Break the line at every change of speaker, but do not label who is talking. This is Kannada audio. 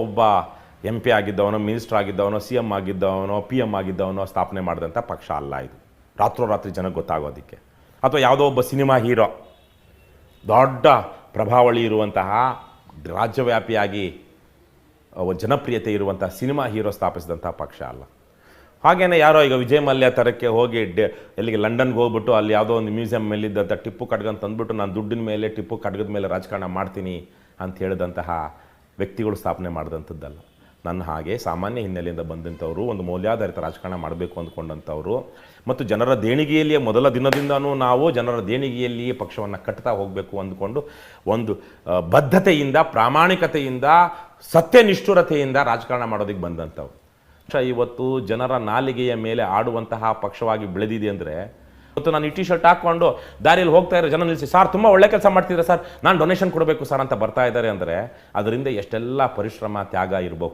ಒಬ್ಬ MP ಆಗಿದ್ದವನೋ, ಮಿನಿಸ್ಟರ್ ಆಗಿದ್ದವನೋ, CM ಆಗಿದ್ದವನೋ, PM ಆಗಿದ್ದವನೋ ಸ್ಥಾಪನೆ ಮಾಡಿದಂಥ ಪಕ್ಷ ಅಲ್ಲ ಇದು. ರಾತ್ರೋರಾತ್ರಿ ಜನಕ್ಕೆ ಗೊತ್ತಾಗೋದಕ್ಕೆ. ಅಥವಾ ಯಾವುದೋ ಒಬ್ಬ ಸಿನಿಮಾ ಹೀರೋ, ದೊಡ್ಡ ಪ್ರಭಾವಳಿ ಇರುವಂತಹ, ರಾಜ್ಯವ್ಯಾಪಿಯಾಗಿ ಜನಪ್ರಿಯತೆ ಇರುವಂಥ ಸಿನಿಮಾ ಹೀರೋ ಸ್ಥಾಪಿಸಿದಂಥ ಪಕ್ಷ ಅಲ್ಲ. ಹಾಗೇನೆ ಯಾರೋ ಈಗ ವಿಜಯ್ ಮಲ್ಯ ಥರಕ್ಕೆ ಹೋಗಿ ಎಲ್ಲಿಗೆ ಲಂಡನ್ಗೆ ಹೋಗ್ಬಿಟ್ಟು ಅಲ್ಲಿ ಯಾವುದೋ ಒಂದು ಮ್ಯೂಸಿಯಂ ಮೇಲಿದ್ದಂಥ ಟಿಪ್ಪು ಖಡ್ಗನ ತಂದುಬಿಟ್ಟು ನಾನು ದುಡ್ಡಿನ ಮೇಲೆ, ಟಿಪ್ಪು ಖಡ್ಗದ ಮೇಲೆ ರಾಜಕಾರಣ ಮಾಡ್ತೀನಿ ಅಂತ ಹೇಳಿದಂತಹ ವ್ಯಕ್ತಿಗಳು ಸ್ಥಾಪನೆ ಮಾಡಿದಂಥದ್ದಲ್ಲ. ನನ್ನ ಹಾಗೆ ಸಾಮಾನ್ಯ ಹಿನ್ನೆಲೆಯಿಂದ ಬಂದಂಥವರು, ಒಂದು ಮೌಲ್ಯಾಧಾರಿತ ರಾಜಕಾರಣ ಮಾಡಬೇಕು ಅಂದ್ಕೊಂಡಂಥವ್ರು, ಮತ್ತು ಜನರ ದೇಣಿಗೆಯಲ್ಲಿಯೇ ಮೊದಲ ದಿನದಿಂದನೂ ನಾವು ಜನರ ದೇಣಿಗೆಯಲ್ಲಿಯೇ ಪಕ್ಷವನ್ನು ಕಟ್ತಾ ಹೋಗಬೇಕು ಅಂದ್ಕೊಂಡು ಒಂದು ಬದ್ಧತೆಯಿಂದ, ಪ್ರಾಮಾಣಿಕತೆಯಿಂದ, ಸತ್ಯನಿಷ್ಠುರತೆಯಿಂದ ರಾಜಕಾರಣ ಮಾಡೋದಕ್ಕೆ ಬಂದಂಥವ್ರು. ಇವತ್ತು ಜನರ ನಾಲಿಗೆಯ ಮೇಲೆ ಆಡುವಂತಹ ಪಕ್ಷವಾಗಿ ಬೆಳೆದಿದೆ ಅಂದರೆ, ಇವತ್ತು ನಾನು ಈ T-ಶರ್ಟ್ ಹಾಕ್ಕೊಂಡು ದಾರಿಯಲ್ಲಿ ಹೋಗ್ತಾ ಇರೋ ಜನ ನಿಲ್ಲಿಸಿ, ಸರ್ ತುಂಬ ಒಳ್ಳೆ ಕೆಲಸ ಮಾಡ್ತಿದ್ದಾರೆ ಸರ್, ನಾನು ಡೊನೇಷನ್ ಕೊಡಬೇಕು ಸರ್ ಅಂತ ಬರ್ತಾ ಇದ್ದಾರೆ ಅಂದರೆ ಅದರಿಂದ ಎಷ್ಟೆಲ್ಲ ಪರಿಶ್ರಮ, ತ್ಯಾಗ ಇರಬಹುದು.